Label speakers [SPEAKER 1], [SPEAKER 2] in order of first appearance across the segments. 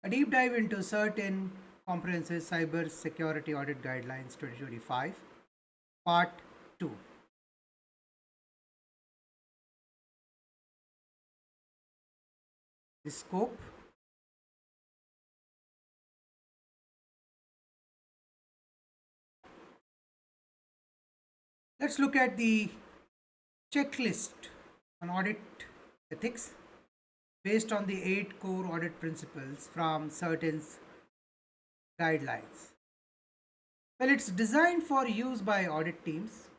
[SPEAKER 1] A deep dive into CERT-In Comprehensive Cybersecurity Audit Guidelines 2025, Part 2. The scope. Let's look at the checklist on audit ethics based on the 8 core audit principles from CERT-In's guidelines. Well, it's designed for use by audit teams,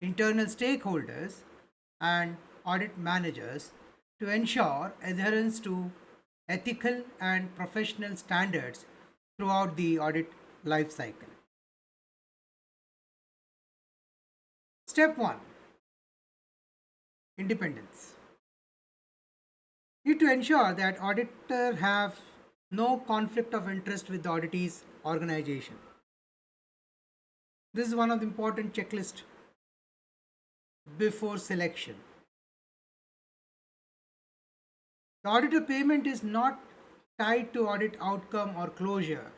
[SPEAKER 1] internal stakeholders, and audit managers to ensure adherence to ethical and professional standards throughout the audit lifecycle. Step 1, Independence. Need to ensure that auditor have no conflict of interest with the auditee's organization. This is one of the important checklists before selection. The auditor payment is not tied to audit outcome or closure,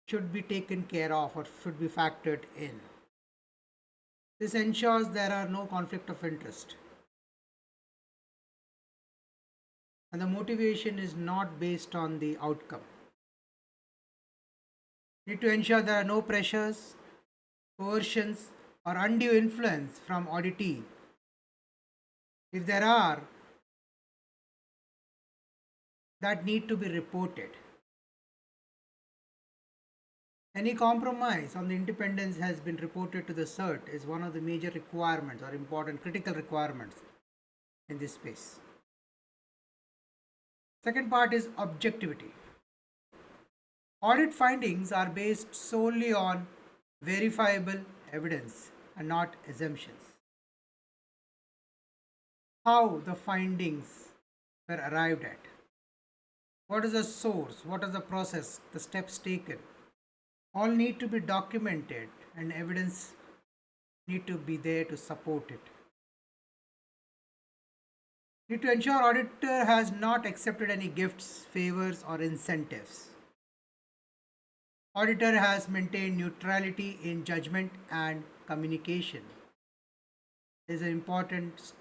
[SPEAKER 1] should be taken care of or should be factored in. This ensures there are no conflict of interest. And the motivation is not based on the outcome. Need to ensure there are no pressures, coercions, or undue influence from auditee. If there are, that need to be reported. Any compromise on the independence has been reported to the CERT is one of the major requirements or important critical requirements in this space. Second part is objectivity. Audit findings are based solely on verifiable evidence and not assumptions. How the findings were arrived at. What is the source? What is the process? The steps taken. All need to be documented and evidence need to be there to support it. Need to ensure auditor has not accepted any gifts, favors or incentives. Auditor has maintained neutrality in judgment and communication. Is an important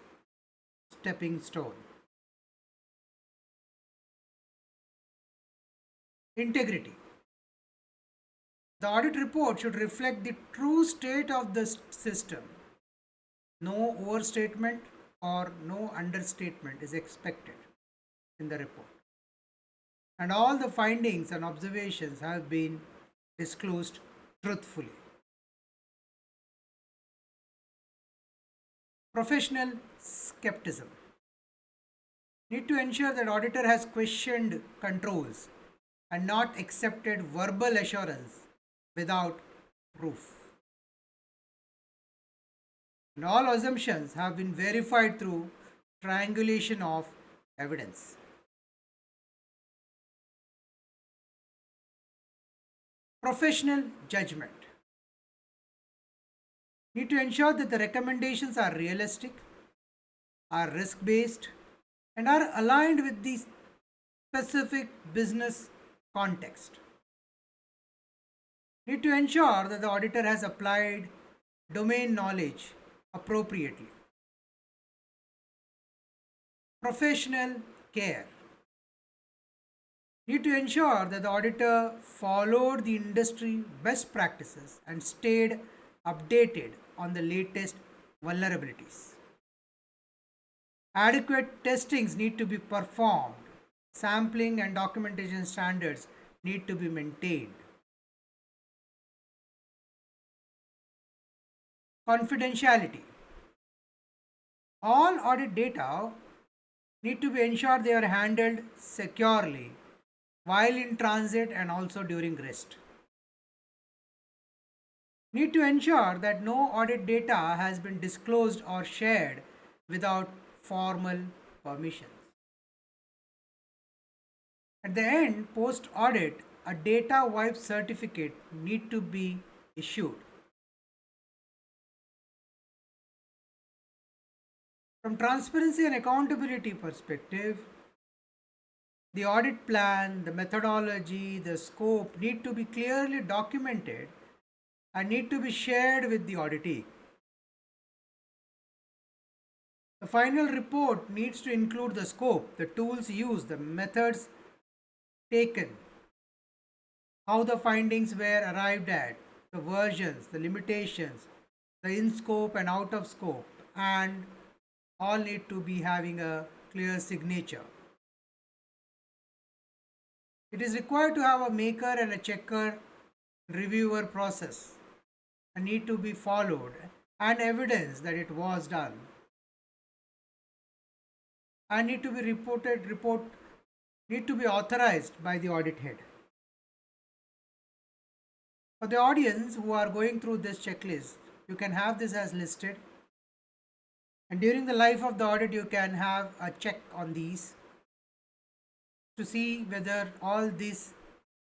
[SPEAKER 1] stepping stone. Integrity. The audit report should reflect the true state of the system. No overstatement or no understatement is expected in the report. And all the findings and observations have been disclosed truthfully. Professional skepticism. Need to ensure that auditor has questioned controls and not accepted verbal assurance without proof. And all assumptions have been verified through triangulation of evidence. Professional judgment. Need to ensure that the recommendations are realistic, are risk based, and are aligned with the specific business context. Need to ensure that the auditor has applied domain knowledge appropriately. Professional care. Need to ensure that the auditor followed the industry best practices and stayed updated on the latest vulnerabilities. Adequate testings need to be performed. Sampling and documentation standards need to be maintained. Confidentiality. All audit data need to be ensured they are handled securely while in transit and also during rest. Need to ensure that no audit data has been disclosed or shared without formal permissions. At the end, post audit, a data wipe certificate need to be issued. From transparency and accountability perspective, The audit plan, the methodology, the scope need to be clearly documented and need to be shared with the auditee. The final report needs to include the scope, the tools used, the methods taken, how the findings were arrived at, the versions, the limitations, the in scope and out of scope, and all need to be having a clear signature. It is required to have a maker and a checker reviewer process and need to be followed and evidence that it was done and need to be report need to be authorized by the audit head. For the audience who are going through this checklist, you can have this as listed, and during the life of the audit you can have a check on these to see whether all these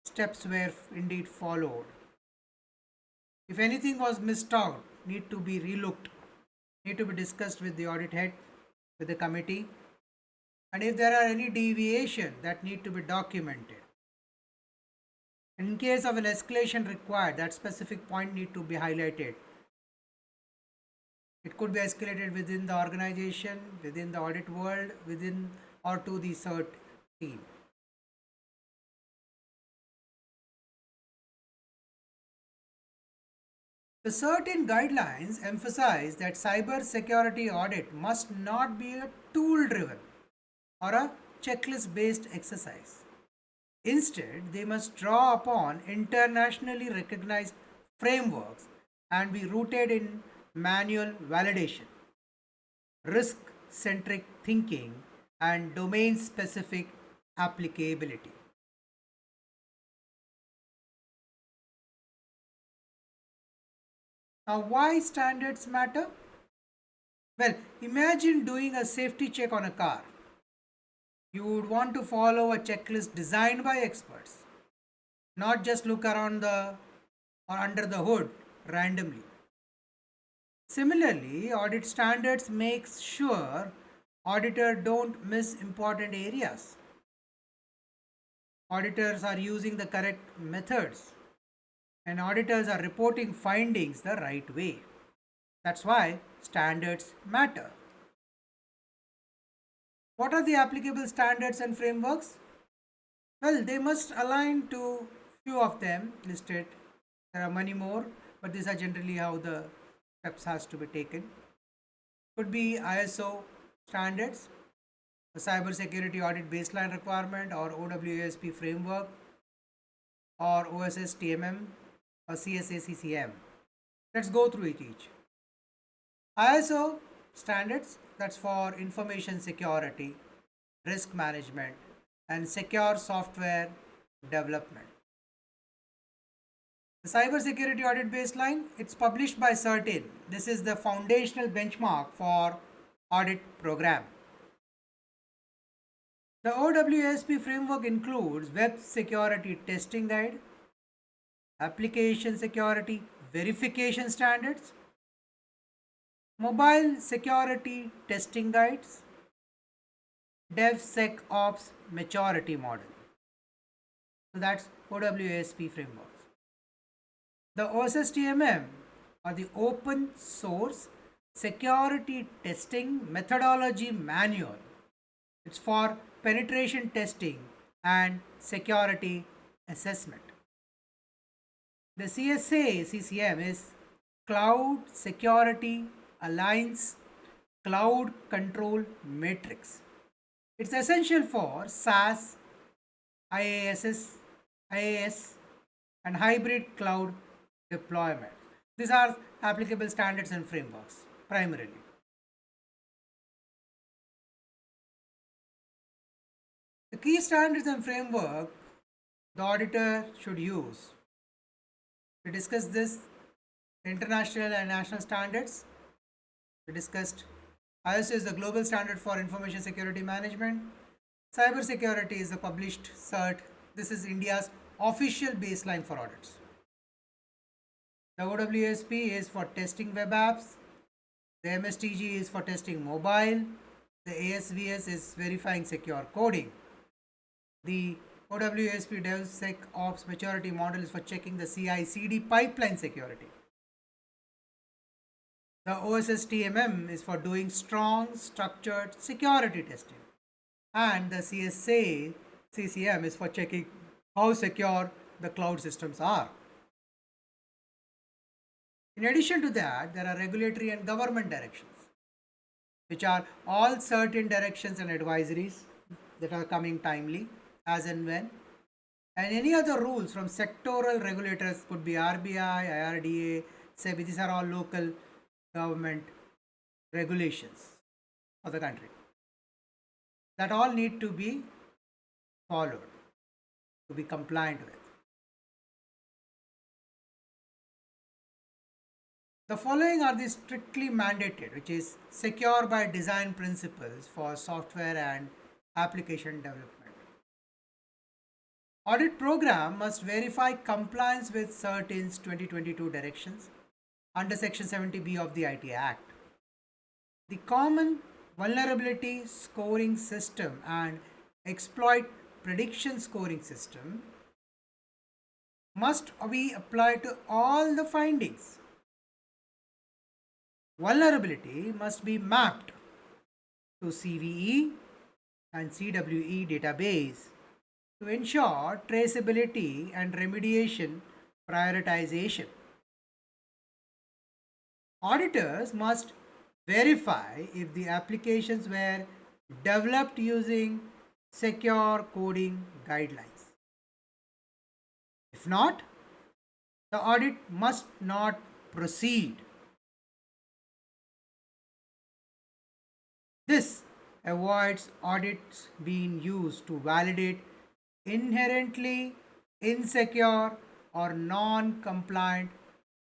[SPEAKER 1] steps were indeed followed. If anything was missed out, need to be relooked, need to be discussed with the audit head, with the committee, and if there are any deviation that need to be documented. In case of an escalation required, that specific point need to be highlighted. It could be escalated within the organization, within the audit world, within or to the CERT team. The CERT-In guidelines emphasize that cybersecurity audit must not be a tool-driven or a checklist-based exercise. Instead, they must draw upon internationally recognized frameworks and be rooted in manual validation, risk-centric thinking, and domain-specific applicability. Now, why standards matter? Well, imagine doing a safety check on a car. You would want to follow a checklist designed by experts, not just look around the or under the hood randomly. Similarly, audit standards makes sure auditor don't miss important areas. Auditors are using the correct methods and auditors are reporting findings the right way. That's why standards matter. What are the applicable standards and frameworks? Well, they must align to few of them listed. There are many more, but these are generally how the steps has to be taken. Could be ISO standards, the cybersecurity audit baseline requirement, or OWASP framework, or OSS TMM, or CSA CCM. Let's go through it each. ISO standards, that's for information security, risk management, and secure software development. The cybersecurity audit baseline, it's published by CERT-In. This is the foundational benchmark for audit program. The OWASP framework includes web security testing guide, application security verification standards, mobile security testing guides, DevSecOps maturity model. So that's OWASP frameworks. The OSSTMM, or the Open Source Security Testing Methodology Manual. It's for penetration testing and security assessment. The CSA CCM is Cloud Security Alliance Cloud Control Matrix. It's essential for SaaS, IaaS, and hybrid cloud deployment. These are applicable standards and frameworks primarily. The key standards and framework the auditor should use. We discussed this, international and national standards. We discussed ISO is the global standard for information security management. Cybersecurity is the published CERT. This is India's official baseline for audits. The OWASP is for testing web apps. The MSTG is for testing mobile. The ASVS is verifying secure coding. The OWASP DevSecOps maturity model is for checking the CI/CD pipeline security. The OSSTMM is for doing strong, structured security testing. And the CSA CCM is for checking how secure the cloud systems are. In addition to that, there are regulatory and government directions, which are all certain directions and advisories that are coming timely as and when. And any other rules from sectoral regulators could be RBI, IRDA, SEBI. These are all local government regulations for the country that all need to be followed, to be compliant with. The following are the strictly mandated, which is secure by design principles for software and application development. Audit program must verify compliance with CERT-In's 2022 directions under Section 70B of the IT Act. The common vulnerability scoring system and exploit prediction scoring system must be applied to all the findings. Vulnerability must be mapped to CVE and CWE database to ensure traceability and remediation prioritization. Auditors must verify if the applications were developed using secure coding guidelines. If not, the audit must not proceed. This avoids audits being used to validate inherently insecure or non-compliant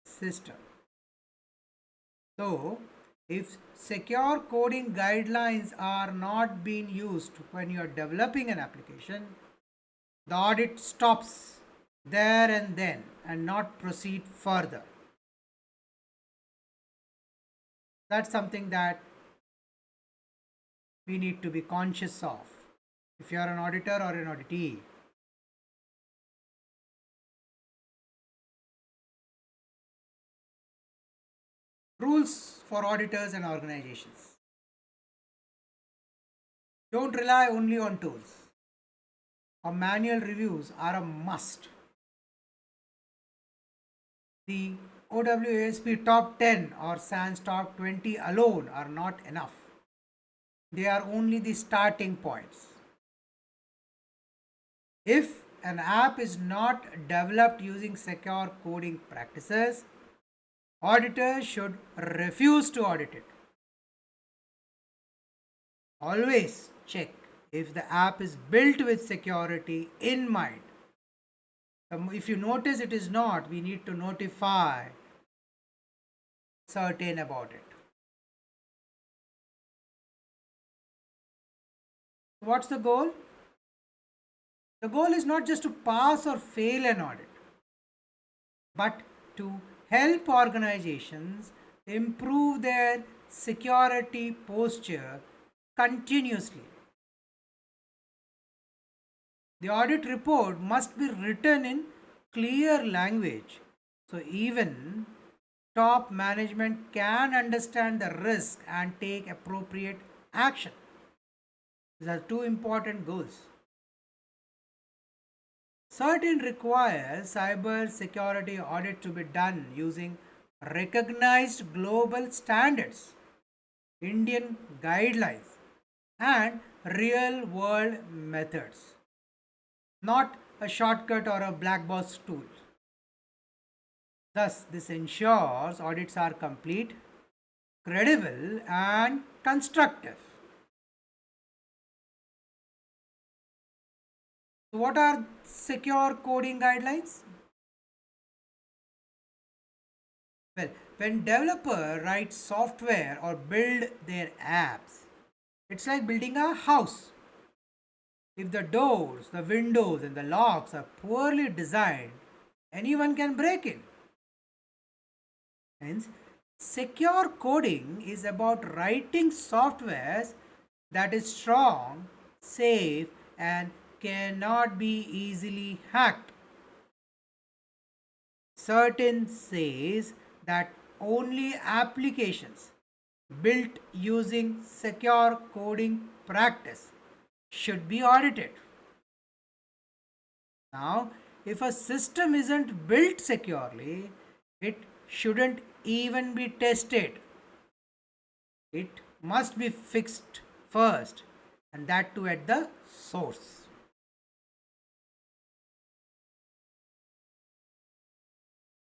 [SPEAKER 1] system. So, if secure coding guidelines are not being used when you are developing an application, the audit stops there and then and not proceed further. That's something that we need to be conscious of if you are an auditor or an auditee. Rules for auditors and organizations. Don't rely only on tools. Or manual reviews are a must. The OWASP top 10 or SANS top 20 alone are not enough. They are only the starting points. If an app is not developed using secure coding practices, auditors should refuse to audit it. Always check if the app is built with security in mind. If you notice it is not, we need to notify CERT-In about it. What's the goal? The goal is not just to pass or fail an audit, but to help organizations improve their security posture continuously. The audit report must be written in clear language so even top management can understand the risk and take appropriate action. These are two important goals. CERT-In requires cyber security audit to be done using recognized global standards, Indian guidelines, and real world methods, not a shortcut or a black box tool. Thus, this ensures audits are complete, credible, and constructive. So, what are secure coding guidelines? Well, when developer writes software or build their apps, it's like building a house. If the doors, the windows, and the locks are poorly designed, anyone can break in. Hence, secure coding is about writing software that is strong, safe, and cannot be easily hacked. CERT-In says that only applications built using secure coding practice should be audited. Now, if a system isn't built securely, it shouldn't even be tested. It must be fixed first, and that too at the source.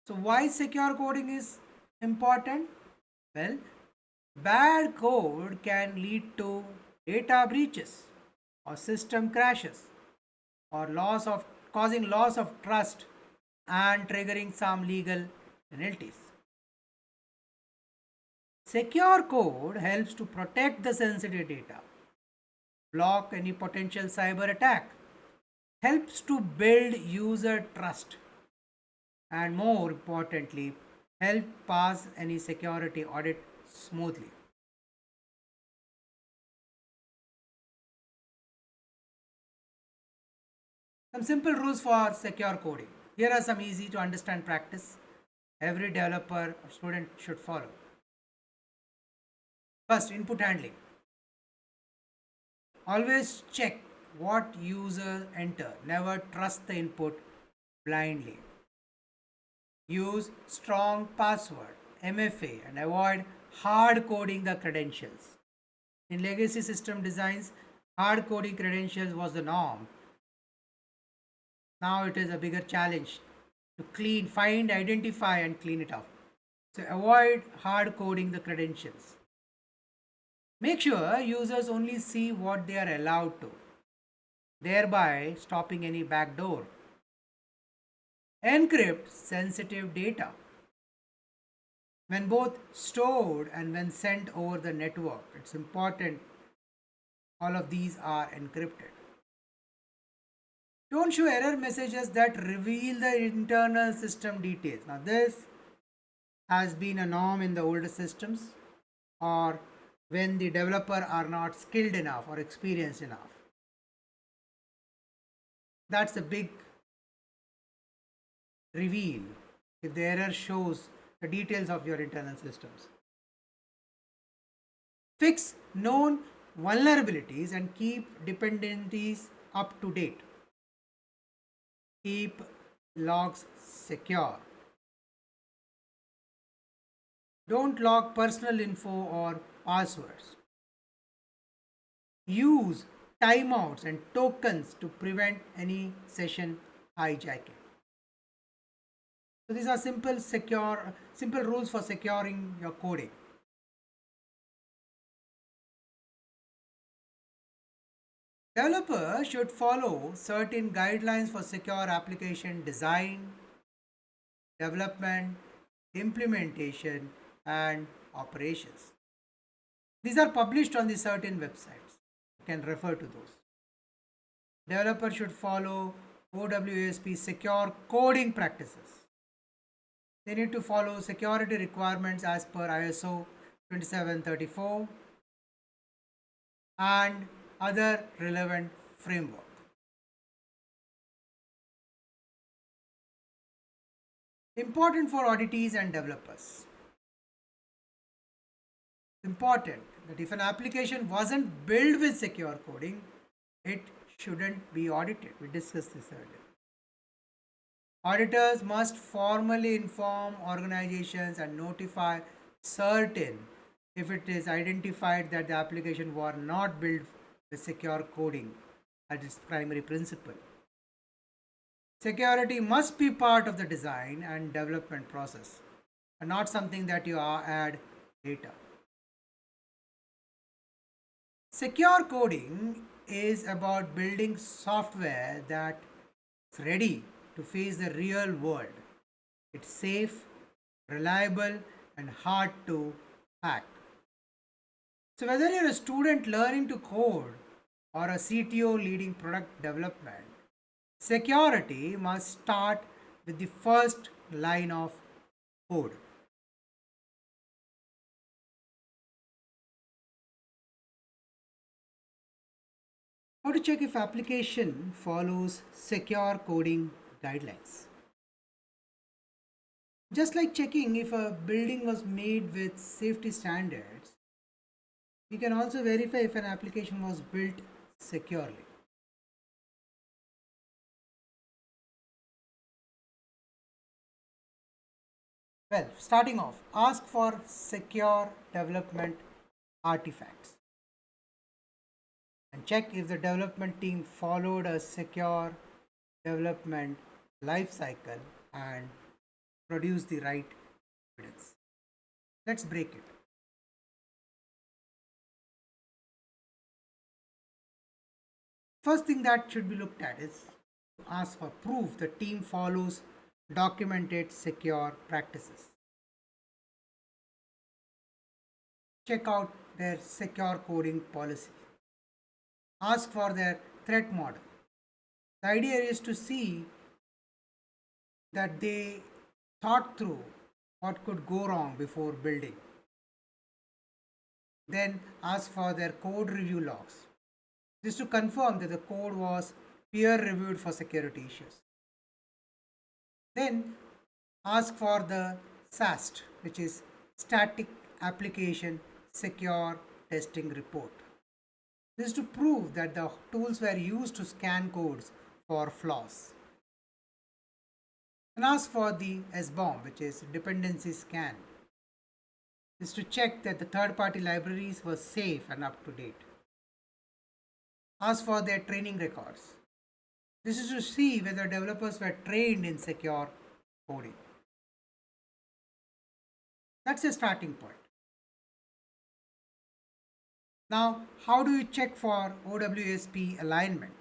[SPEAKER 1] So, why secure coding is important? Well, bad code can lead to data breaches or system crashes or loss of causing loss of trust and triggering some legal penalties. Secure code helps to protect the sensitive data, block any potential cyber attack, helps to build user trust, and more importantly, help pass any security audit smoothly. Some simple rules for secure coding. Here are some easy to understand practice every developer or student should follow. First, input handling. Always check what users enter. Never trust the input blindly. Use strong password, MFA, and avoid hard coding the credentials. In legacy system designs, hard coding credentials was the norm. Now it is a bigger challenge to find, identify, and clean it up. So avoid hard coding the credentials. Make sure users only see what they are allowed to, thereby stopping any backdoor. Encrypt sensitive data when both stored and when sent over the network. It's important all of these are encrypted. Don't show error messages that reveal the internal system details. Now, this has been a norm in the older systems or when the developer are not skilled enough or experienced enough. That's a big reveal if the error shows the details of your internal systems. Fix known vulnerabilities and keep dependencies up to date. Keep logs secure. Don't log personal info or passwords. Use timeouts and tokens to prevent any session hijacking. So these are simple rules for securing your coding. Developers should follow certain guidelines for secure application design, development, implementation, and operations. These are published on the certain websites. You can refer to those. Developers should follow OWASP secure coding practices. They need to follow security requirements as per ISO 2734 and other relevant framework. Important for auditees and developers. Important that if an application wasn't built with secure coding, it shouldn't be audited. We discussed this earlier. Auditors must formally inform organizations and notify CERT-In if it is identified that the application was not built with secure coding as its primary principle. Security must be part of the design and development process and not something that you add later. Secure coding is about building software that's ready to face the real world. It's safe, reliable, and hard to hack. So, whether you're a student learning to code or a CTO leading product development, security must start with the first line of code. How to check if application follows secure coding guidelines. Just like checking if a building was made with safety standards, we can also verify if an application was built securely. Well, starting off, ask for secure development artifacts and check if the development team followed a secure development lifecycle and produced the right evidence. Let's break it. First thing that should be looked at is to ask for proof the team follows documented secure practices. Check out their secure coding policy. Ask for their threat model. The idea is to see that they thought through what could go wrong before building. Then ask for their code review logs. This to confirm that the code was peer reviewed for security issues. Then ask for the SAST, which is Static Application Secure Testing Report. This is to prove that the tools were used to scan codes for flaws. And ask for the SBOM, which is Dependency Scan. This is to check that the third-party libraries were safe and up to date. Ask for their training records. This is to see whether developers were trained in secure coding. That's a starting point. Now, how do you check for OWASP alignment?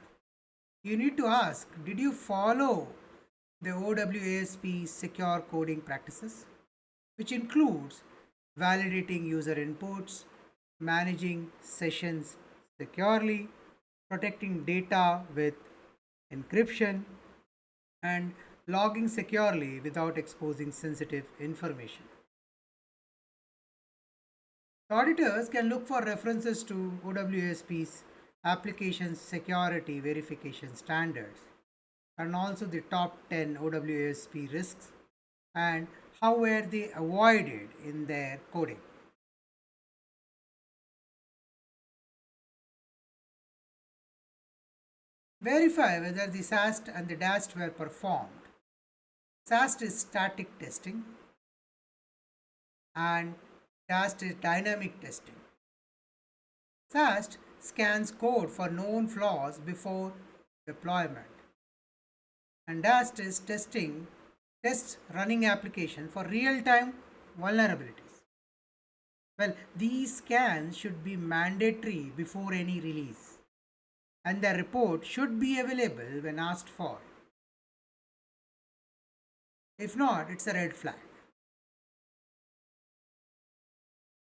[SPEAKER 1] You need to ask, did you follow the OWASP secure coding practices, which includes validating user inputs, managing sessions securely, protecting data with encryption, and logging securely without exposing sensitive information. The auditors can look for references to OWASP's application security verification standards and also the top 10 OWASP risks and how were they avoided in their coding. Verify whether the SAST and the DAST were performed. SAST is static testing and DAST is dynamic testing. SAST scans code for known flaws before deployment, and DAST is tests running application for real-time vulnerabilities. Well, these scans should be mandatory before any release, and the report should be available when asked for. If not, it's a red flag.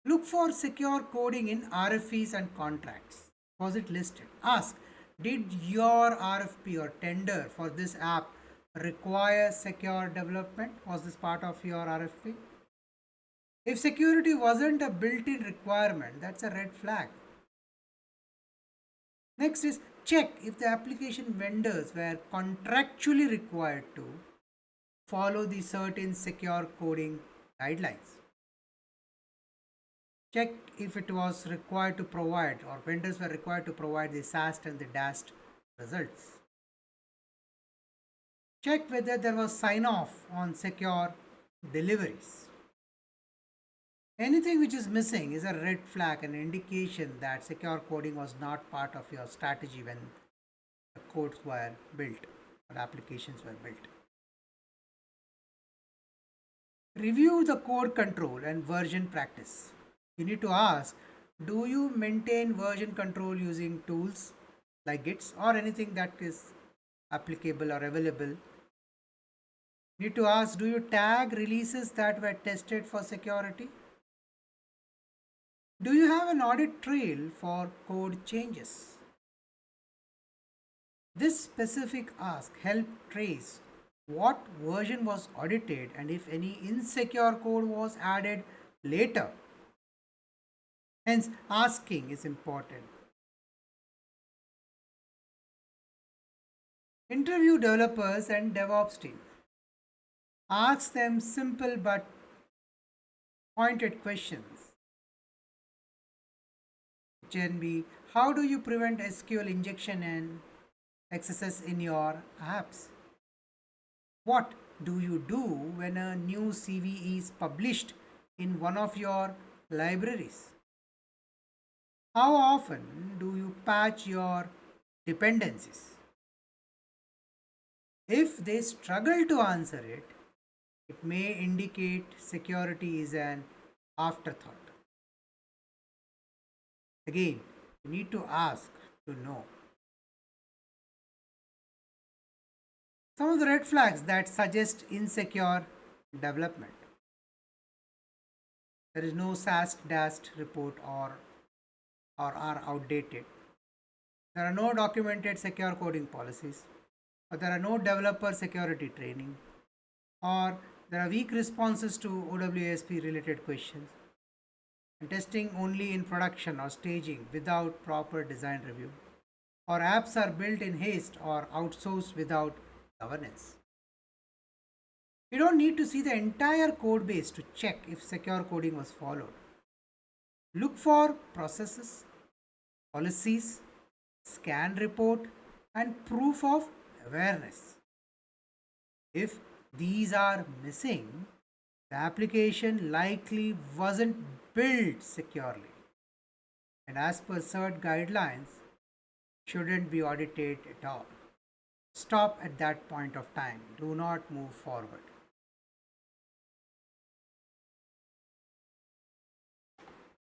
[SPEAKER 1] Look for secure coding in RFPs and contracts. Was it listed? Ask, did your RFP or tender for this app require secure development? Was this part of your RFP? If security wasn't a built-in requirement, that's a red flag. Next is check if the application vendors were contractually required to follow the CERT-In secure coding guidelines. Check if it was required to provide or vendors were required to provide the SAST and the DAST results. Check whether there was sign off on secure deliveries. Anything which is missing is a red flag, an indication that secure coding was not part of your strategy when the codes were built or applications were built. Review the code control and version practice. You need to ask, do you maintain version control using tools like Gits or anything that is applicable or available? You need to ask, do you tag releases that were tested for security? Do you have an audit trail for code changes? This specific ask helps trace what version was audited and if any insecure code was added later. Hence, asking is important. Interview developers and DevOps team. Ask them simple but pointed questions. It can be, how do you prevent SQL injection and XSS in your apps? What do you do when a new CV is published in one of your libraries? How often do you patch your dependencies? If they struggle to answer it, it may indicate security is an afterthought. Again, you need to ask to know. Some of the red flags that suggest insecure development. There is no SAST DAST report or are outdated. There are no documented secure coding policies, or there are no developer security training, or there are weak responses to OWASP related questions, and testing only in production or staging without proper design review, or apps are built in haste or outsourced without governance. You don't need to see the entire code base to check if secure coding was followed. Look for processes, policies, scan report, and proof of awareness. If these are missing, the application likely wasn't built securely, and as per CERT guidelines, shouldn't be audited at all. Stop at that point of time. Do not move forward.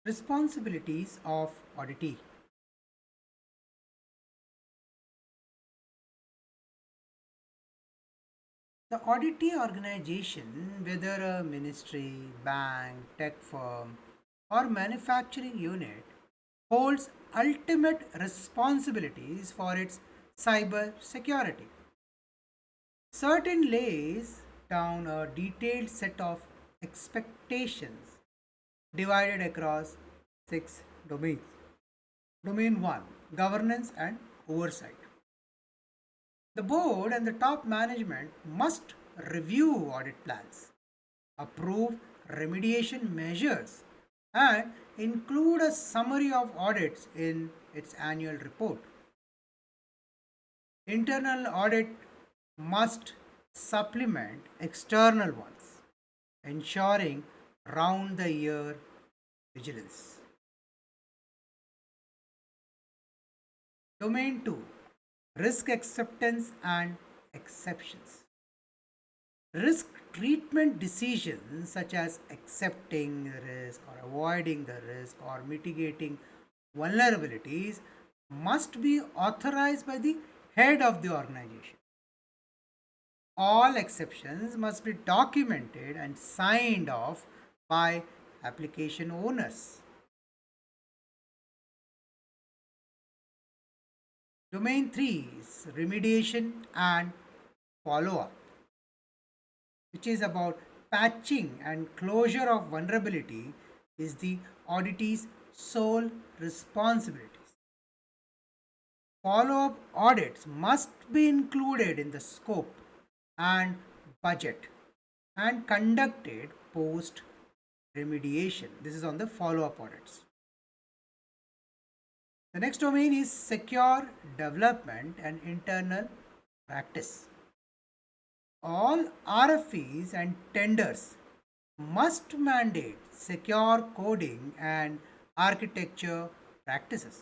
[SPEAKER 1] Responsibilities of auditee. The auditee organization, whether a ministry, bank, tech firm, or manufacturing unit, holds ultimate responsibilities for its cyber security. CERT-In lays down a detailed set of expectations divided across six domains. Domain 1, governance and oversight. The board and the top management must review audit plans, approve remediation measures, and include a summary of audits in its annual report. Internal audit must supplement external ones, ensuring round the year vigilance. Domain 2, risk acceptance and exceptions. Risk treatment decisions such as accepting the risk or avoiding the risk or mitigating vulnerabilities must be authorized by the head of the organization. All exceptions must be documented and signed off by application owners. Domain 3 is remediation and follow up, which is about patching and closure of vulnerability, is the auditee's sole responsibilities. Follow up audits must be included in the scope and budget and conducted post remediation. This is on the follow up audits. The next domain is secure development and internal practice. All RFEs and tenders must mandate secure coding and architecture practices.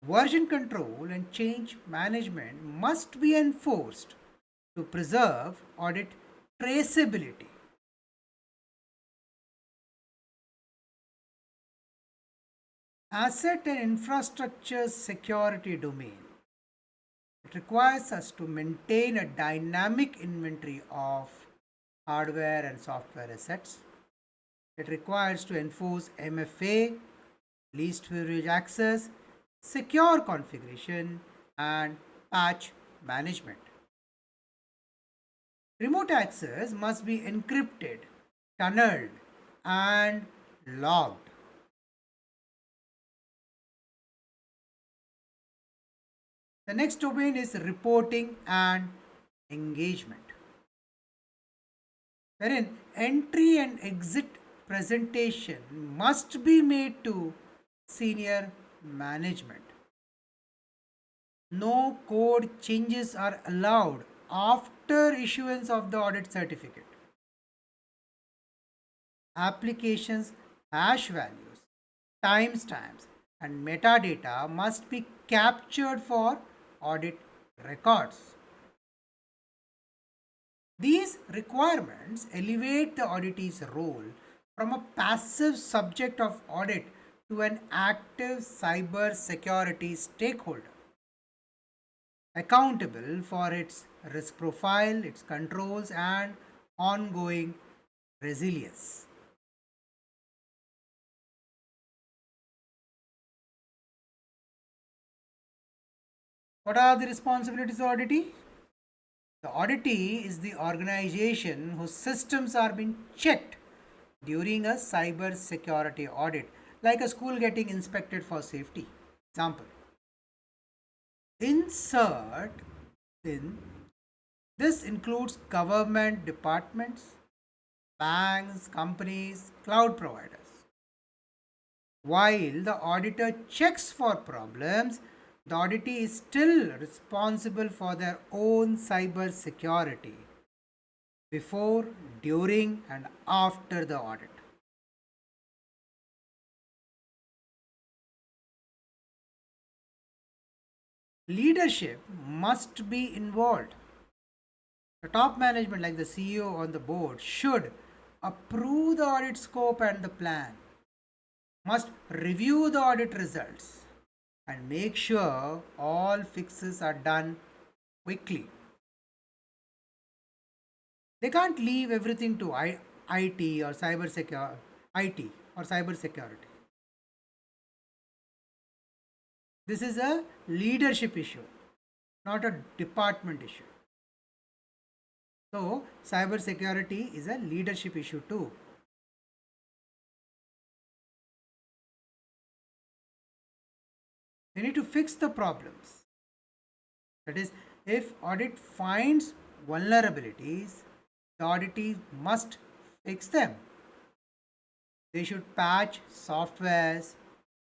[SPEAKER 1] Version control and change management must be enforced to preserve audit traceability. Asset and infrastructure security domain. It requires us to maintain a dynamic inventory of hardware and software assets. It requires to enforce MFA, least privilege access, secure configuration, and patch management. Remote access must be encrypted, tunneled, and logged. The next domain is reporting and engagement, wherein entry and exit presentation must be made to senior management. No code changes are allowed after issuance of the audit certificate. Applications, hash values, timestamps, and metadata must be captured for audit records. These requirements elevate the auditor's role from a passive subject of audit to an active cyber security stakeholder, accountable for its risk profile, its controls, and ongoing resilience. What are the responsibilities of auditee? The auditee is the organization whose systems are being checked during a cyber security audit, like a school getting inspected for safety. Example, insert in this includes government departments, banks, companies, cloud providers. While the auditor checks for problems, the auditee is still responsible for their own cyber security before, during, and after the audit. Leadership must be involved. The top management, like the CEO on the board, should approve the audit scope and the plan, must review the audit results, and make sure all fixes are done quickly. They can't leave everything to IT or cyber security. IT or cyber security. This is a leadership issue, not a department issue. So, cyber security is a leadership issue too. They need to fix the problems. That is, if audit finds vulnerabilities, the auditee must fix them. They should patch softwares,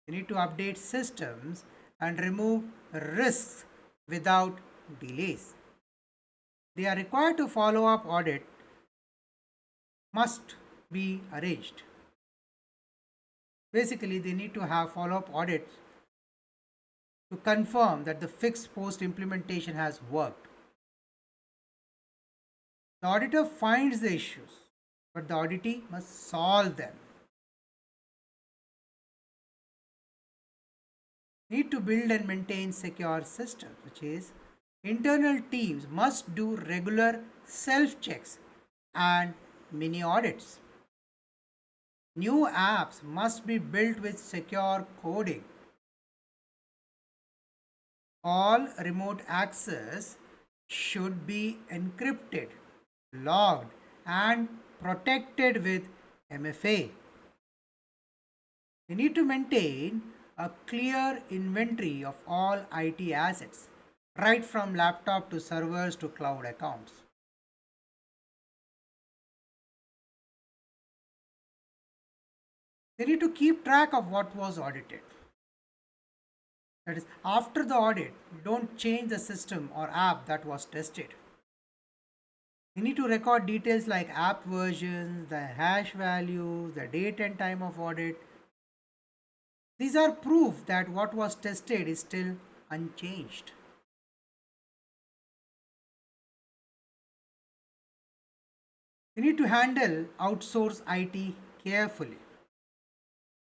[SPEAKER 1] they need to update systems and remove risks without delays. They are required to follow up audit must be arranged. Basically, they need to have follow up audits to confirm that the fix post implementation has worked. The auditor finds the issues, but the auditee must solve them. Need to build and maintain secure systems, which is internal teams must do regular self checks and mini audits. New apps must be built with secure coding. All remote access should be encrypted, logged, and protected with MFA. We need to maintain a clear inventory of all IT assets, right from laptop to servers to cloud accounts. They need to keep track of what was audited. That is, after the audit, don't change the system or app that was tested. You need to record details like app versions, the hash values, the date and time of audit. These are proof that what was tested is still unchanged. You need to handle outsource IT carefully.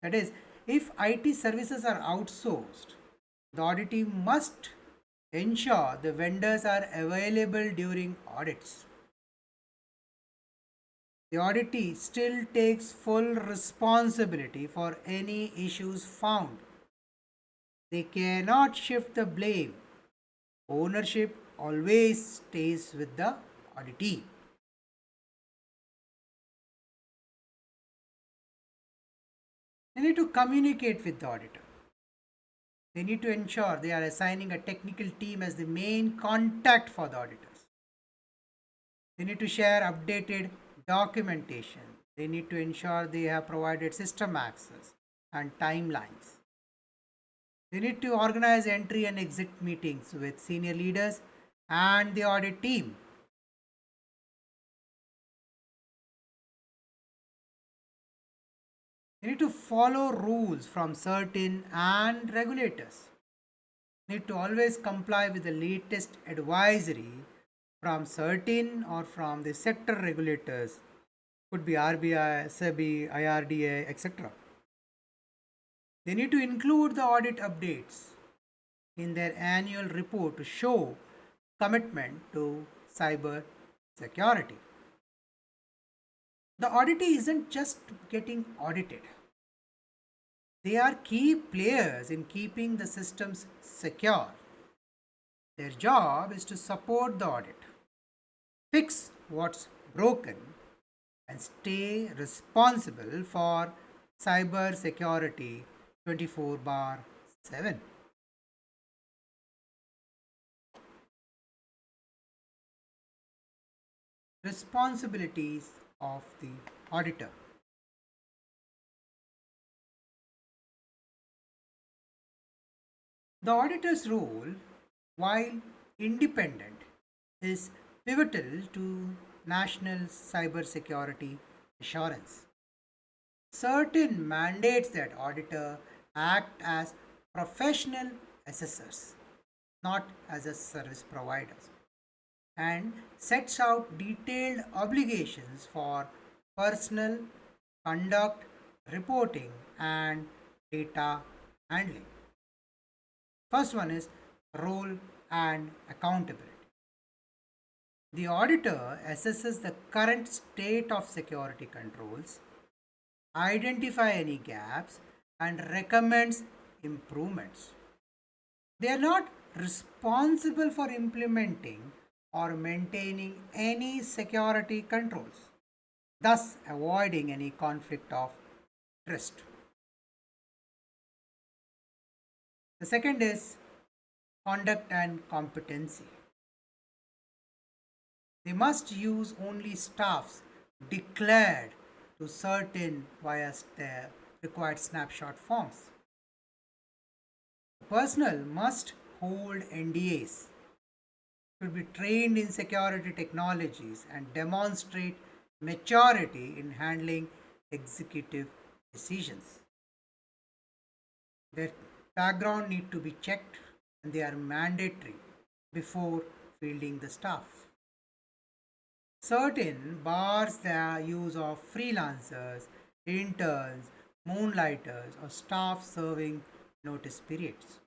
[SPEAKER 1] That is, if IT services are outsourced, the audit team must ensure the vendors are available during audits. The auditee still takes full responsibility for any issues found. They cannot shift the blame. Ownership always stays with the auditee. They need to communicate with the auditor. They need to ensure they are assigning a technical team as the main contact for the auditors. They need to share updated documentation. They need to ensure they have provided system access and timelines. They need to organize entry and exit meetings with senior leaders and the audit team. They need to follow rules from CERT-In and regulators. They need to always comply with the latest advisory from CERT-In or from the sector regulators. Could be RBI, SEBI, IRDA, etc. They need to include the audit updates in their annual report to show commitment to cyber security. The auditee isn't just getting audited, they are key players in keeping the systems secure. Their job is to support the audit, fix what's broken, and stay responsible for cyber security 24 bar 7. Responsibilities of the auditor. The auditor's role, while independent, is pivotal to national cybersecurity assurance. Certain mandates that auditor act as professional assessors, not as a service providers, and sets out detailed obligations for personal conduct, reporting, and data handling. First one is role and accountability. The auditor assesses the current state of security controls, identify any gaps, and recommends improvements. They are not responsible for implementing or maintaining any security controls, thus avoiding any conflict of interest. The second is conduct and competency. They must use only staffs declared to CERT-In via their required snapshot forms. The personnel must hold NDAs, should be trained in security technologies, and demonstrate maturity in handling executive decisions. Their background need to be checked and they are mandatory before fielding the staff. CERT-In bars the use of freelancers, interns, moonlighters, or staff serving notice periods.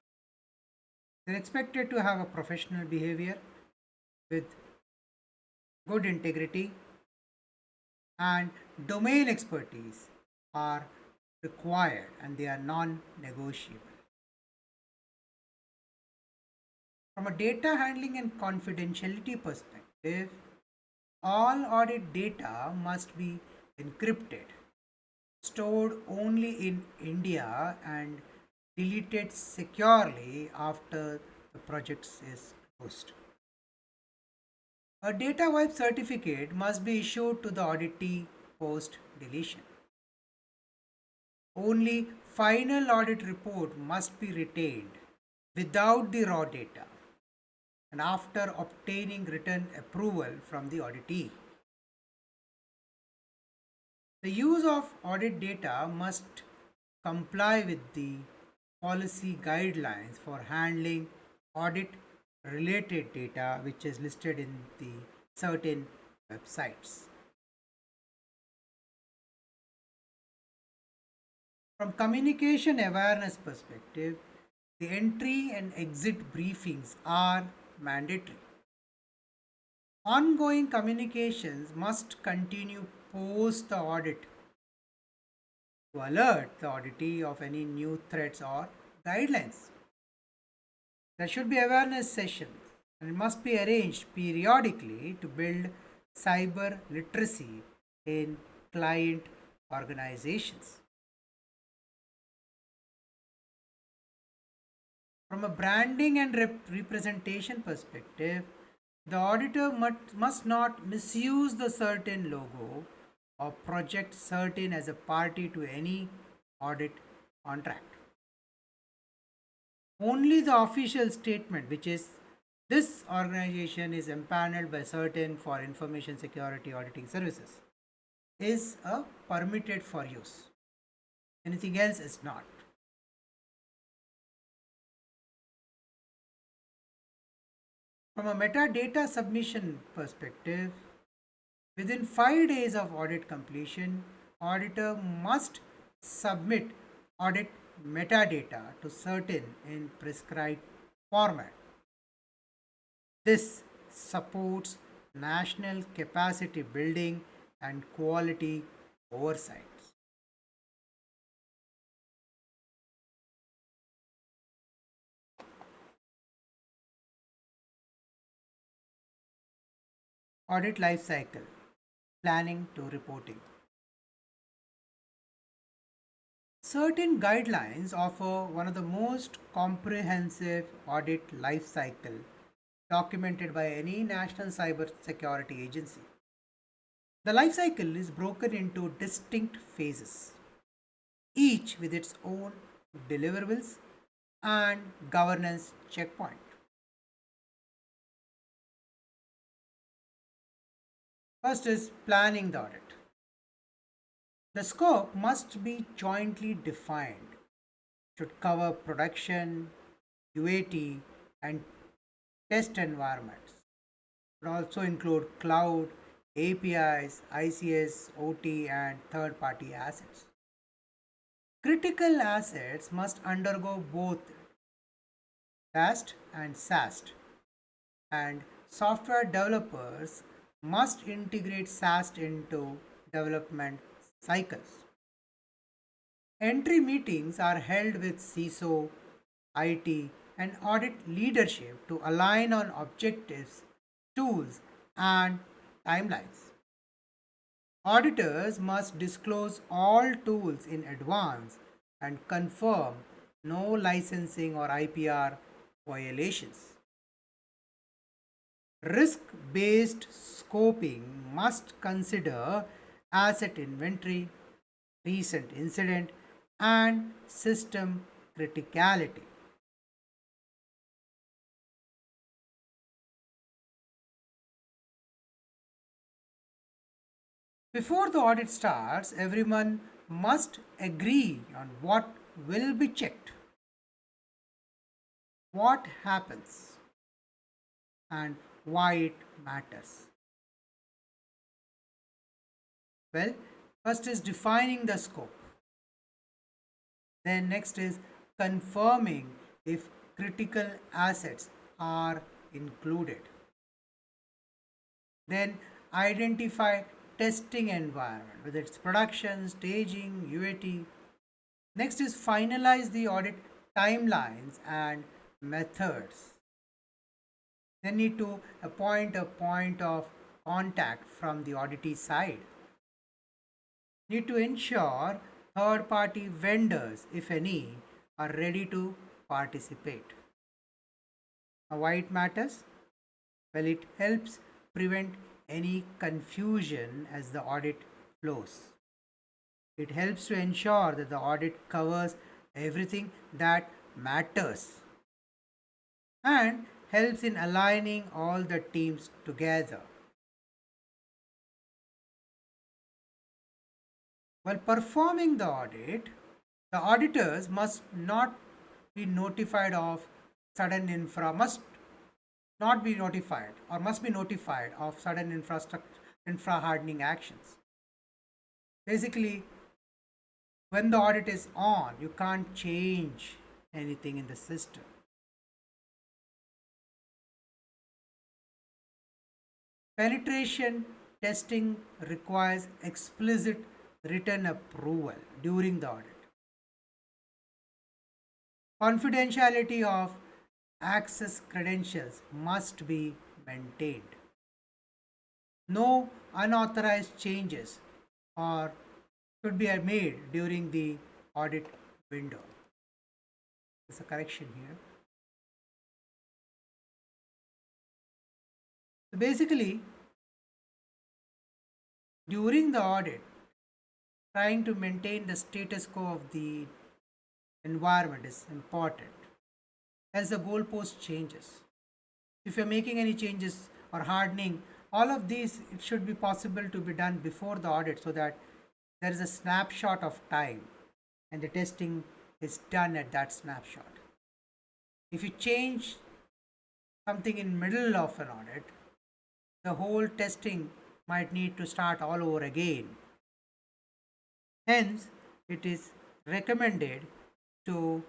[SPEAKER 1] They're expected to have a professional behavior with good integrity, and domain expertise are required and they are non negotiable. From a data handling and confidentiality perspective, all audit data must be encrypted, stored only in India, and deleted securely after the project is closed. A data wipe certificate must be issued to the auditee post deletion. Only final audit report must be retained without the raw data and after obtaining written approval from the auditee. The use of audit data must comply with the policy guidelines for handling audit related data, which is listed in the certain websites. From communication awareness perspective, the entry and exit briefings are mandatory. Ongoing communications must continue post the audit to alert the auditee of any new threats or guidelines. There should be awareness sessions and it must be arranged periodically to build cyber literacy in client organizations. From a branding and representation perspective, the auditor must not misuse the CERT-In logo or project CERT-In as a party to any audit contract. Only the official statement, which is this organization is empaneled by CERT-In for information security auditing services, is permitted for use. Anything else is not. From a metadata submission perspective, within 5 days of audit completion, auditor must submit audit metadata to CERT-In in prescribed format. This supports national capacity building and quality oversight. Audit life cycle, planning to reporting. CERT-In guidelines offer one of the most comprehensive audit life cycle documented by any national cybersecurity agency. The life cycle is broken into distinct phases, each with its own deliverables and governance checkpoint. First is planning the audit. The scope must be jointly defined. Should cover production, UAT, and test environments. Should also include cloud, APIs, ICS, OT, and third party assets. Critical assets must undergo both DAST and SAST, and software developers must integrate SAST into development cycles. Entry meetings are held with CISO, IT, and audit leadership to align on objectives, tools, and timelines. Auditors must disclose all tools in advance and confirm no licensing or IPR violations. Risk-based scoping must consider asset inventory, recent incident, and system criticality. Before the audit starts, everyone must agree on what will be checked, what happens, and why it matters. Well, first is defining the scope. Then next is confirming if critical assets are included. Then identify testing environment, whether it's production, staging, UAT. Next is finalize the audit timelines and methods. Then need to appoint a point of contact from the auditee side. Need to ensure third party vendors, if any, are ready to participate. Now, why it matters? Well, it helps prevent any confusion as the audit flows. It helps to ensure that the audit covers everything that matters and helps in aligning all the teams together. While performing the audit, the auditors must not be notified of sudden infra, must not be notified or must be notified of sudden infra hardening actions. Basically, when the audit is on, you can't change anything in the system. Penetration testing requires explicit written approval during the audit. Confidentiality of access credentials must be maintained. No unauthorized changes or should be made during the audit window. There's a correction here. So basically, during the audit, trying to maintain the status quo of the environment is important as the goalpost changes. If you're making any changes or hardening, all of these it should be possible to be done before the audit so that there is a snapshot of time and the testing is done at that snapshot. If you change something in middle of an audit, the whole testing might need to start all over again. Hence, it is recommended to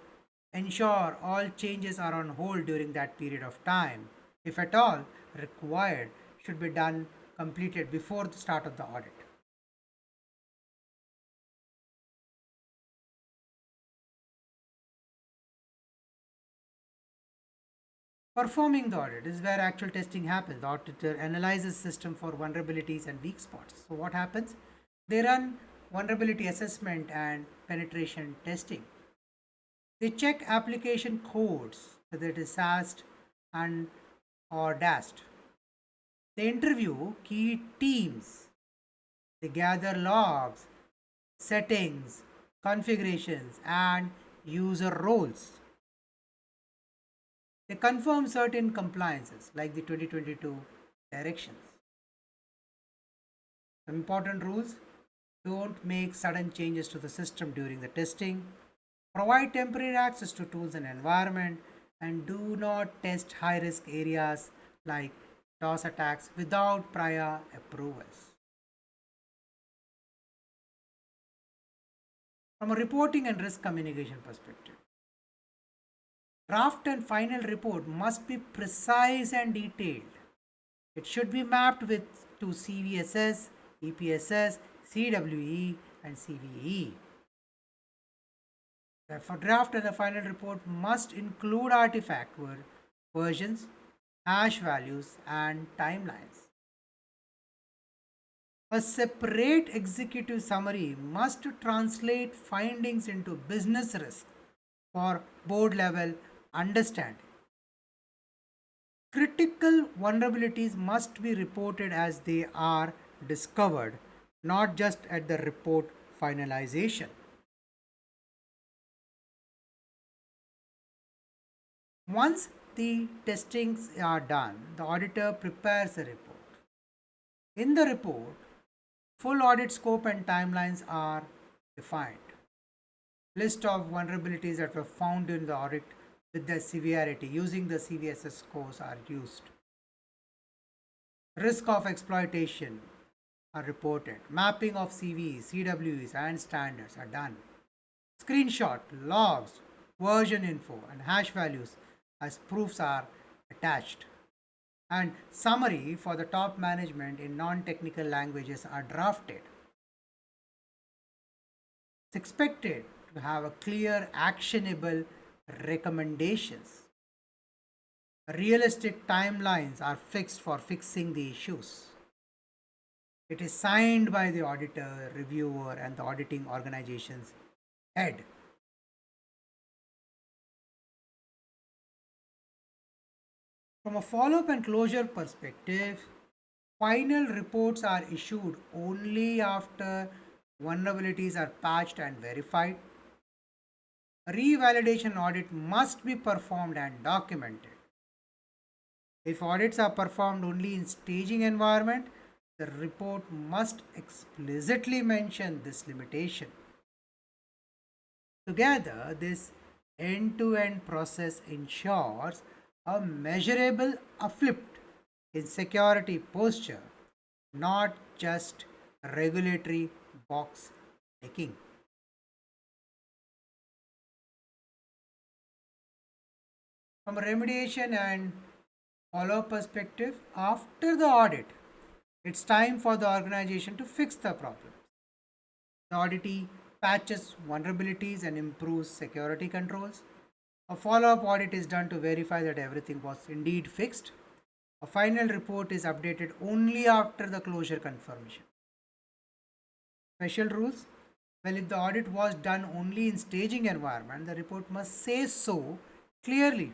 [SPEAKER 1] ensure all changes are on hold during that period of time. If at all required, should be done completed before the start of the audit. Performing the audit is where actual testing happens. The auditor analyzes system for vulnerabilities and weak spots. So what happens? They run vulnerability assessment and penetration testing. They check application codes, whether it is SAST and or DAST. They interview key teams. They gather logs, settings, configurations, and user roles. They confirm certain compliances like the 2022 directions. Some important rules: don't make sudden changes to the system during the testing, provide temporary access to tools and environment, and do not test high risk areas like DOS attacks without prior approvals. From a reporting and risk communication perspective, draft and final report must be precise and detailed. It should be mapped with to CVSS, EPSS, CWE, and CVE. The draft and the final report must include artifact versions, hash values, and timelines. A separate executive summary must translate findings into business risk for board level understanding. Critical vulnerabilities must be reported as they are discovered, not just at the report finalization. Once the testings are done, the auditor prepares the report. In the report, full audit scope and timelines are defined. List of vulnerabilities that were found in the audit with their severity using the CVSS scores are used. Risk of exploitation are reported. Mapping of CVs, CWEs, and standards are done. Screenshot, logs, version info, and hash values as proofs are attached. And summary for the top management in non-technical languages are drafted. It's expected to have a clear, actionable recommendations. Realistic timelines are fixed for fixing the issues. It is signed by the auditor, reviewer, and the auditing organization's head. From a follow-up and closure perspective, final reports are issued only after vulnerabilities are patched and verified. A revalidation audit must be performed and documented. If audits are performed only in staging environment, the report must explicitly mention this limitation. Together, this end-to-end process ensures a measurable uplift in security posture, not just regulatory box ticking. From a remediation and follow-up perspective, after the audit, it's time for the organization to fix the problem. The auditee patches vulnerabilities and improves security controls. A follow-up audit is done to verify that everything was indeed fixed. A final report is updated only after the closure confirmation. Special rules: well, if the audit was done only in staging environment, the report must say so clearly.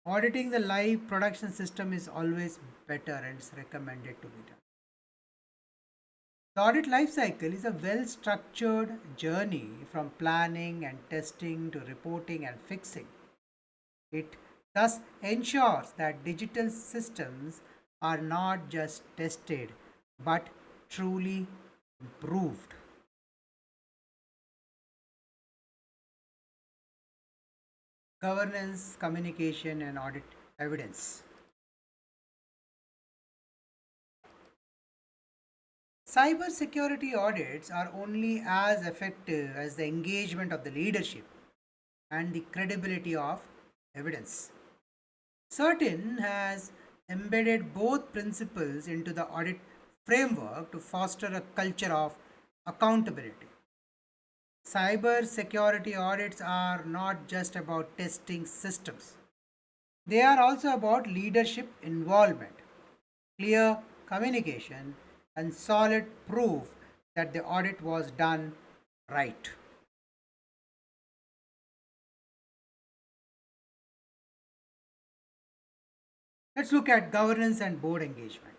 [SPEAKER 1] Auditing the live production system is always better and is recommended to be done. The audit lifecycle is a well structured journey from planning and testing to reporting and fixing. It thus ensures that digital systems are not just tested but truly improved. Governance, communication, and audit evidence. Cybersecurity audits are only as effective as the engagement of the leadership and the credibility of evidence. CERT-In has embedded both principles into the audit framework to foster a culture of accountability. Cyber security audits are not just about testing systems, they are also about leadership involvement, clear communication, and solid proof that the audit was done right. Let's look at governance and board engagement.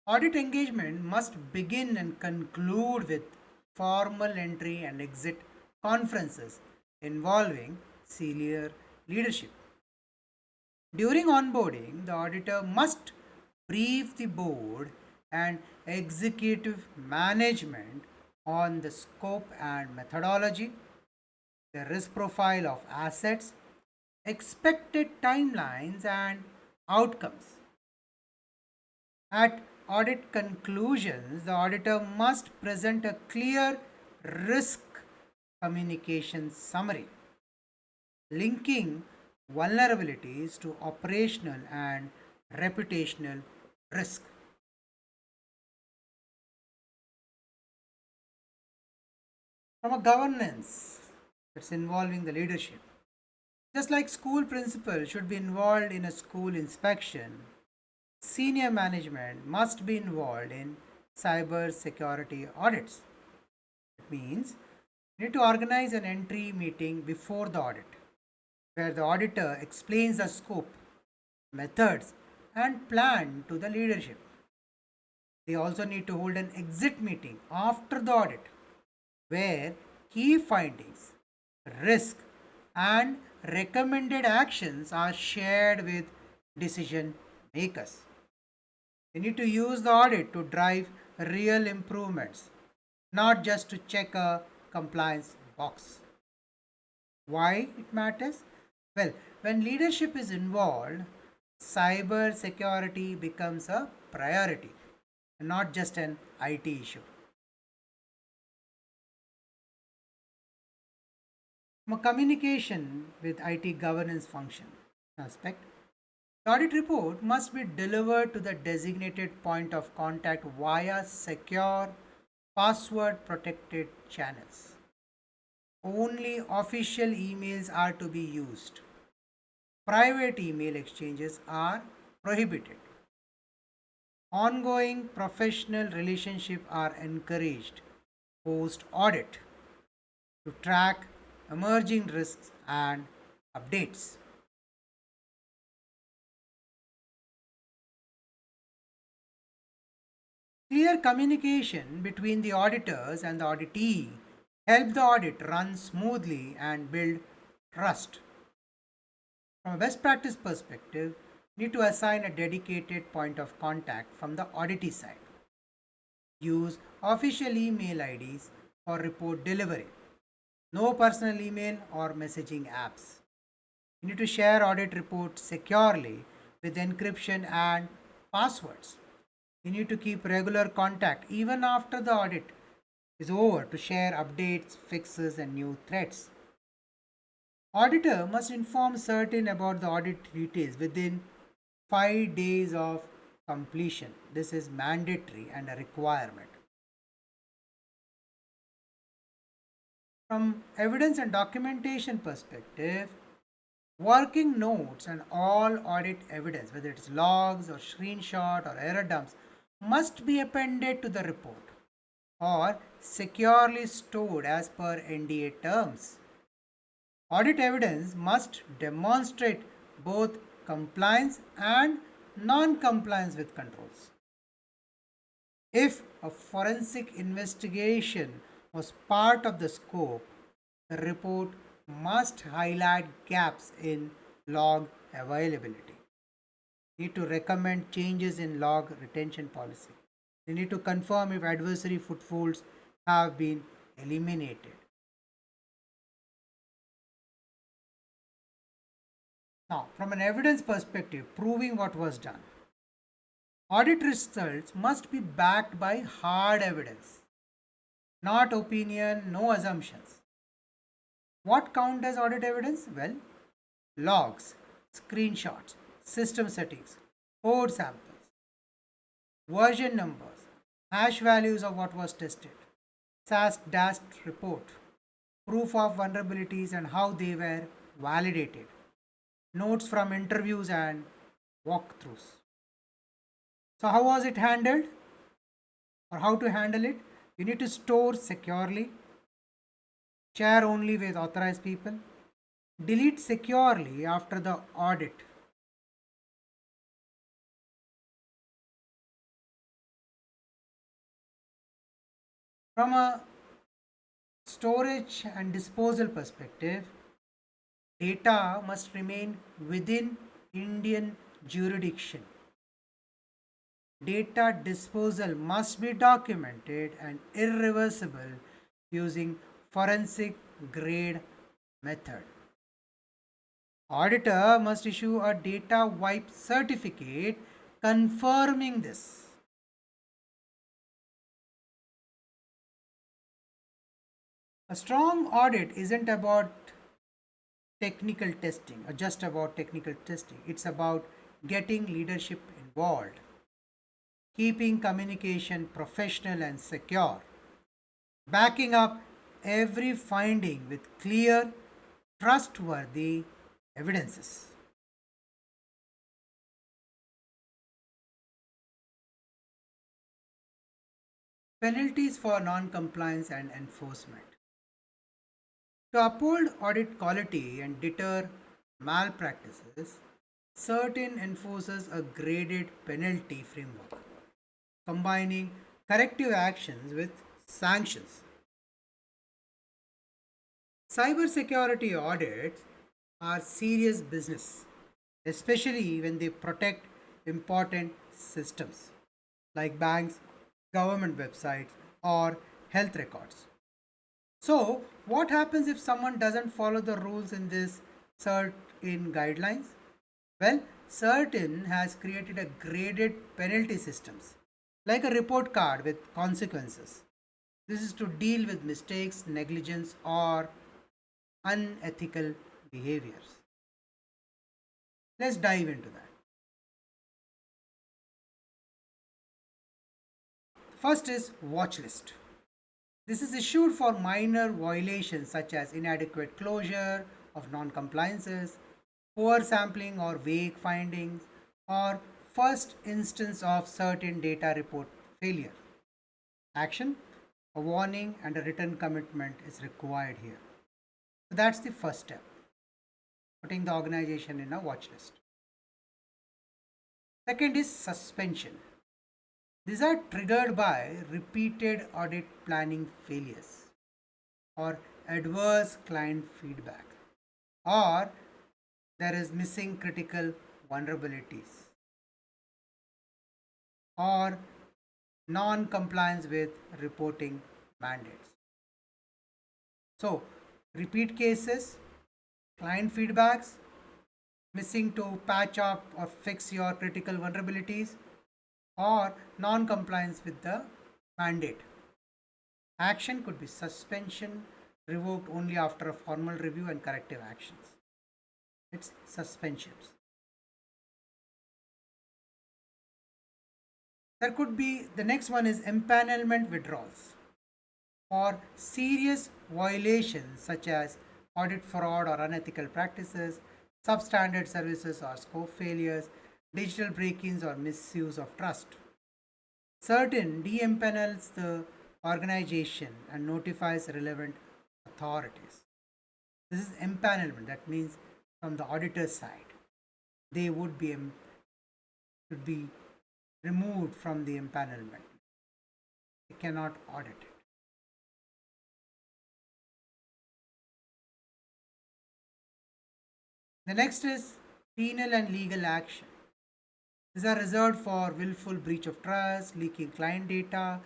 [SPEAKER 1] Audit engagement must begin and conclude with formal entry and exit conferences involving senior leadership. During onboarding, the auditor must brief the board and executive management on the scope and methodology, the risk profile of assets, expected timelines, and outcomes. At audit conclusions, the auditor must present a clear risk communication summary, linking vulnerabilities to operational and reputational risk. From a governance that's involving the leadership, just like school principal should be involved in a school inspection, senior management must be involved in cyber security audits. It means you need to organize an entry meeting before the audit where the auditor explains the scope, methods, and plan to the leadership. They also need to hold an exit meeting after the audit where key findings, risk, and recommended actions are shared with decision makers. We need to use the audit to drive real improvements, not just to check a compliance box. Why it matters? Well, when leadership is involved, cyber security becomes a priority, not just an IT issue. From a communication with IT governance function aspect, the audit report must be delivered to the designated point of contact via secure, password protected channels. Only official emails are to be used. Private email exchanges are prohibited. Ongoing professional relationships are encouraged post audit to track emerging risks and updates. Clear communication between the auditors and the auditee help the audit run smoothly and build trust. From a best practice perspective, you need to assign a dedicated point of contact from the auditee side. Use official email IDs for report delivery. No personal email or messaging apps. You need to share audit reports securely with encryption and passwords. You need to keep regular contact even after the audit is over to share updates, fixes, and new threats. Auditor must inform CERT-In about the audit details within 5 days of completion. This is mandatory and a requirement. From evidence and documentation perspective, working notes and all audit evidence, whether it's logs or screenshot or error dumps, must be appended to the report or securely stored as per NDA terms. Audit evidence must demonstrate both compliance and non-compliance with controls. If a forensic investigation was part of the scope, the report must highlight gaps in log availability. Need to recommend changes in log retention policy. They need to confirm if adversary footholds have been eliminated. Now, from an evidence perspective, proving what was done. Audit results must be backed by hard evidence, not opinion, no assumptions. What count as audit evidence? Well, logs, screenshots, system settings, code samples, version numbers, hash values of what was tested, SAST DAST report, proof of vulnerabilities and how they were validated, notes from interviews and walkthroughs. So, how was it handled or how to handle it? You need to store securely, share only with authorized people, delete securely after the audit. From a storage and disposal perspective, data must remain within Indian jurisdiction. Data disposal must be documented and irreversible using forensic grade method. Auditor must issue a data wipe certificate confirming this. A strong audit isn't about technical testing or just about technical testing. It's about getting leadership involved, keeping communication professional and secure, backing up every finding with clear, trustworthy evidences. Penalties for non-compliance and enforcement. To uphold audit quality and deter malpractices, CERT-In enforces a graded penalty framework, combining corrective actions with sanctions. Cybersecurity audits are serious business, especially when they protect important systems like banks, government websites, or health records. So, what happens if someone doesn't follow the rules in this CERT-In guidelines? Well, CERT-In has created a graded penalty systems like a report card with consequences. This is to deal with mistakes, negligence, or unethical behaviors. Let's dive into that. First is watch list. This is issued for minor violations such as inadequate closure of non-compliances, poor sampling or vague findings, or first instance of certain data report failure. Action, a warning and a written commitment is required here. So that's the first step, putting the organization in a watch list. Second is suspension. These are triggered by repeated audit planning failures or adverse client feedback, or there is missing critical vulnerabilities or non-compliance with reporting mandates. So, repeat cases, client feedbacks, missing to patch up or fix your critical vulnerabilities, or non-compliance with the mandate. Action could be suspension, revoked only after a formal review and corrective actions. It's suspensions. There could be, the next one is empanelment withdrawals. For serious violations such as audit fraud or unethical practices, substandard services or scope failures, digital break-ins or misuse of trust. CERT-In de-empanels the organization and notifies relevant authorities. This is empanelment, that means from the auditor's side. they should be removed from the empanelment. They cannot audit it. The next is penal and legal action. These are reserved for willful breach of trust, leaking client data,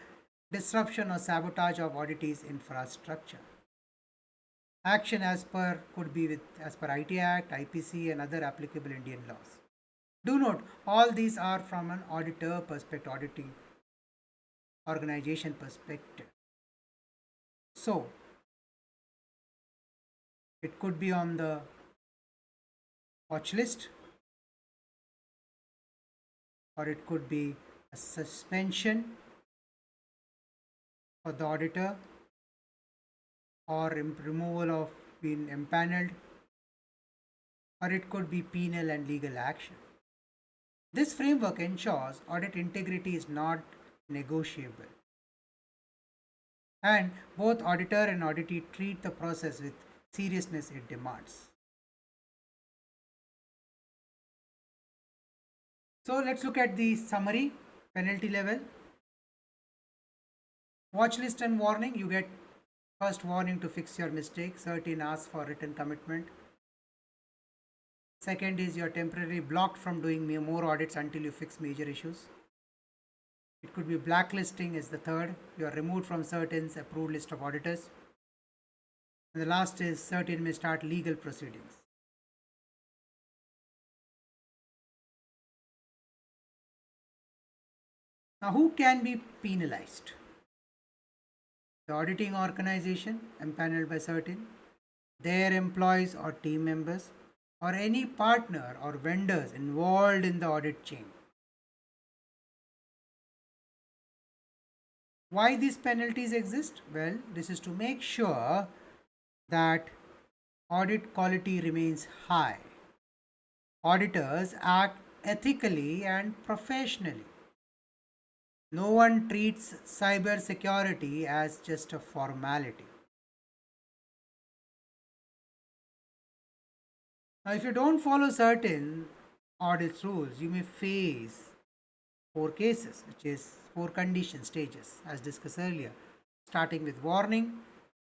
[SPEAKER 1] disruption or sabotage of auditees' infrastructure. Action as per could be with as per IT Act, IPC, and other applicable Indian laws. Do note, all these are from an auditor perspective, auditing organization perspective. So, it could be on the watch list, or it could be a suspension for the auditor, or removal of being empaneled, or it could be penal and legal action. This framework ensures audit integrity is not negotiable, and both auditor and auditee treat the process with seriousness it demands. So let's look at the summary. Penalty level. Watch list and warning. You get first warning to fix your mistake. CERT-In asks for written commitment. Second is you're temporarily blocked from doing more audits until you fix major issues. It could be blacklisting as the third. You are removed from CERT-In's approved list of auditors. And the last is CERT-In may start legal proceedings. Now, who can be penalized? The auditing organization empaneled by CERT-In, their employees or team members, or any partner or vendors involved in the audit chain. Why these penalties exist? Well, this is to make sure that audit quality remains high. Auditors act ethically and professionally. No one treats cybersecurity as just a formality. Now, if you don't follow certain audit rules, you may face four cases, which is four condition stages, as discussed earlier, starting with warning,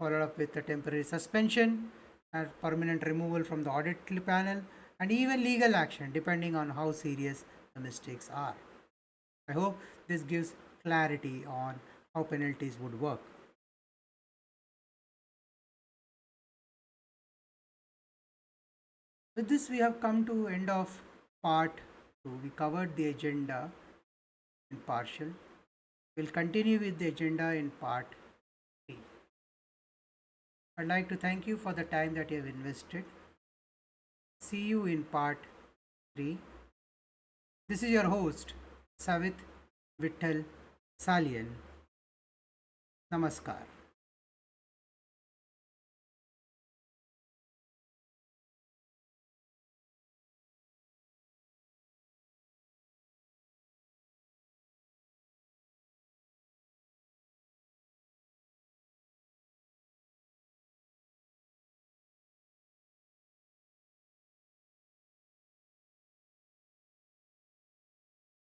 [SPEAKER 1] followed up with a temporary suspension, and permanent removal from the audit panel, and even legal action, depending on how serious the mistakes are. I hope this gives clarity on how penalties would work. With this, we have come to end of part 2. We covered the agenda in partial. We'll continue with the agenda in part 3. I'd like to thank you for the time that you have invested. See you in part 3. This is your host, Savit Vittal Salian. Namaskar.